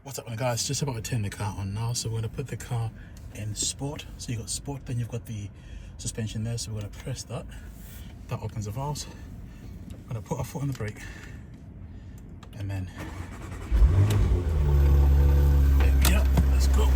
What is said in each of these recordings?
What's up guys, just about to turn the car on now. So we're going to put the car in sport. So you got sport, then you've got the suspension there. So we're going to press that. That opens the valves. I'm going to put our foot on the brake. And then there we go, let's go.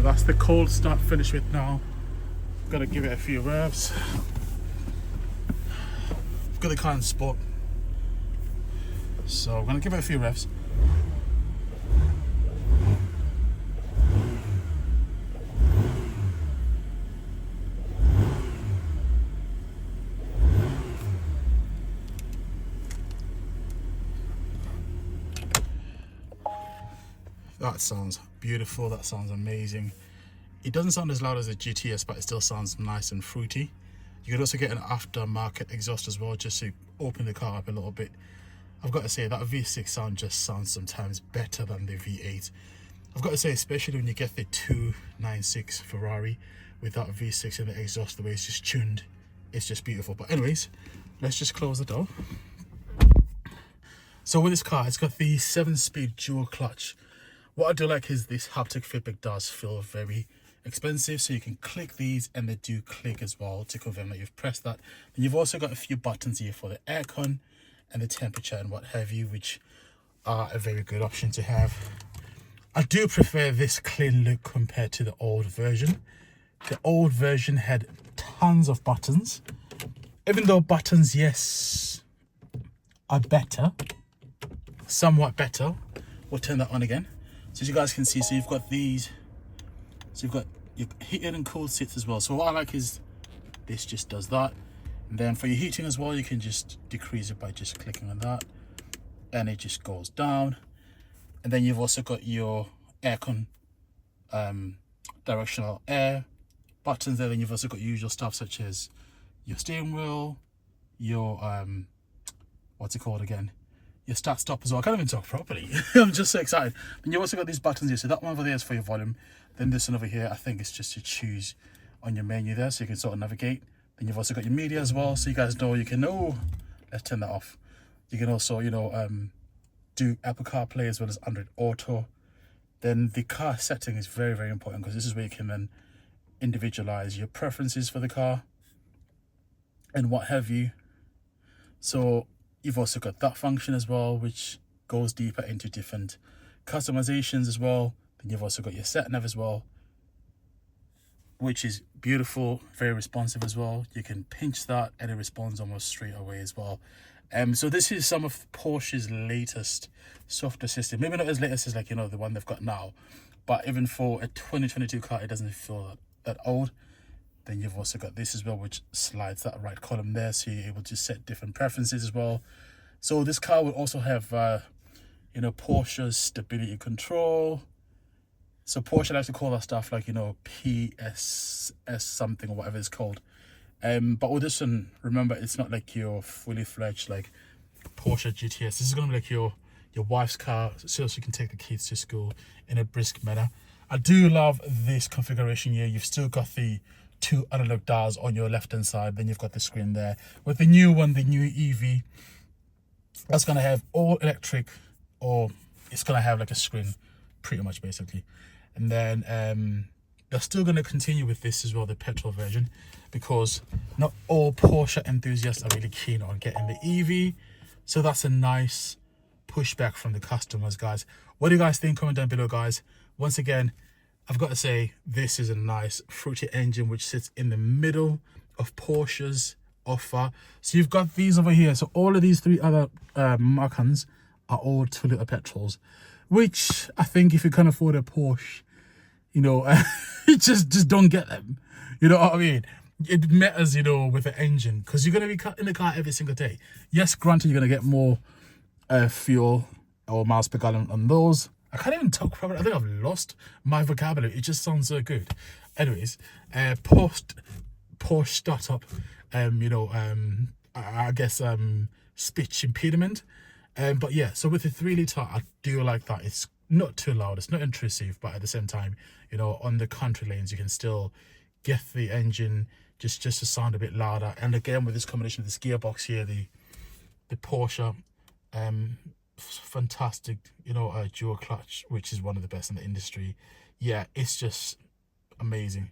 That's the cold start finished with now. Gotta give it a few revs. Got the car in sport, so I'm gonna give it a few revs. That sounds beautiful, that sounds amazing. It doesn't sound as loud as the GTS, but it still sounds nice and fruity. You could also get an aftermarket exhaust as well, just to open the car up a little bit. I've got to say that V6 sound just sounds sometimes better than the V8. I've got to say, especially when you get the 296 Ferrari with that V6 in the exhaust, the way it's just tuned, it's just beautiful. But anyways, let's just close the door. So with this car, it's got the 7-speed dual clutch. What I do like is this haptic feedback does feel very expensive, so you can click these and they do click as well to confirm that you've pressed that. And you've also got a few buttons here for the aircon and the temperature and what have you, which are a very good option to have. I do prefer this clean look compared to the old version. The old version had tons of buttons, even though buttons, yes, are better, somewhat better. We'll turn that on again. So as you guys can see, so you've got these, so you've got your heated and cooled seats as well. So what I like is this just does that. And then for your heating as well, you can just decrease it by just clicking on that. And it just goes down. And then you've also got your aircon, directional air buttons there. Then you've also got your usual stuff such as your steering wheel, your, what's it called again? Your start stop as well. I can't even talk properly. I'm just so excited. And you also got these buttons here. So that one over there is for your volume. Then this one over here, I think it's just to choose on your menu there, so you can sort of navigate. Then you've also got your media as well, so you guys know you can, oh, let's turn that off. You can also, you know, do Apple CarPlay as well as Android Auto. Then the car setting is very, very important, because this is where you can then individualize your preferences for the car and what have you. So you've also got that function as well, which goes deeper into different customizations as well. Then you've also got your sat nav as well, which is beautiful, very responsive as well. You can pinch that and it responds almost straight away as well. So this is some of Porsche's latest software system. Maybe not as latest as, like, you know, the one they've got now, but even for a 2022 car, it doesn't feel that old. Then you've also got this as well, which slides that right column there, so you're able to set different preferences as well. So this car will also have, you know, Porsche's stability control. So Porsche likes to call that stuff like, you know, PSS something or whatever it's called. But with this one, remember, it's not like your fully fledged like Porsche GTS. This is gonna be like your wife's car, so you can take the kids to school in a brisk manner. I do love this configuration here. You've still got the 2 analog dials on your left hand side, then you've got the screen there. With the new one, the new EV, that's gonna have all electric, or it's gonna have like a screen pretty much basically. And then they're still gonna continue with this as well, the petrol version, because not all Porsche enthusiasts are really keen on getting the EV. So that's a nice pushback from the customers, guys. What do you guys think? Comment down below, guys. Once again, I've got to say, this is a nice fruity engine which sits in the middle of Porsche's offer. So you've got these over here. So all of these 3 other Macans are all 2-litre petrols, which I think if you can afford a Porsche, you know, just don't get them. You know what I mean? It matters, you know, with the engine, because you're going to be in the car every single day. Yes, granted, you're going to get more fuel or miles per gallon on those, I can't even talk properly. I think I've lost my vocabulary. It just sounds so good. Anyways, Porsche startup, I guess speech impediment. But yeah, so with the 3 litre, I do like that. It's not too loud, it's not intrusive, but at the same time, on the country lanes, you can still get the engine just to sound a bit louder. And again, with this combination of this gearbox here, the Porsche, fantastic, dual clutch, which is one of the best in the industry. Yeah, it's just amazing.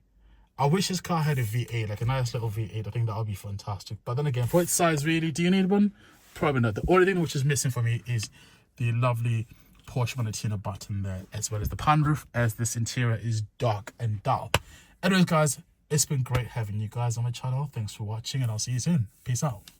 I wish this car had a V8, like a nice little V8. I think that would be fantastic. But then again, for its size, really, do you need one? Probably not. The only thing which is missing for me is the lovely Porsche Valentino button there, as well as the pan roof, as this interior is dark and dull. Anyways, guys, it's been great having you guys on my channel. Thanks for watching, and I'll see you soon. Peace out.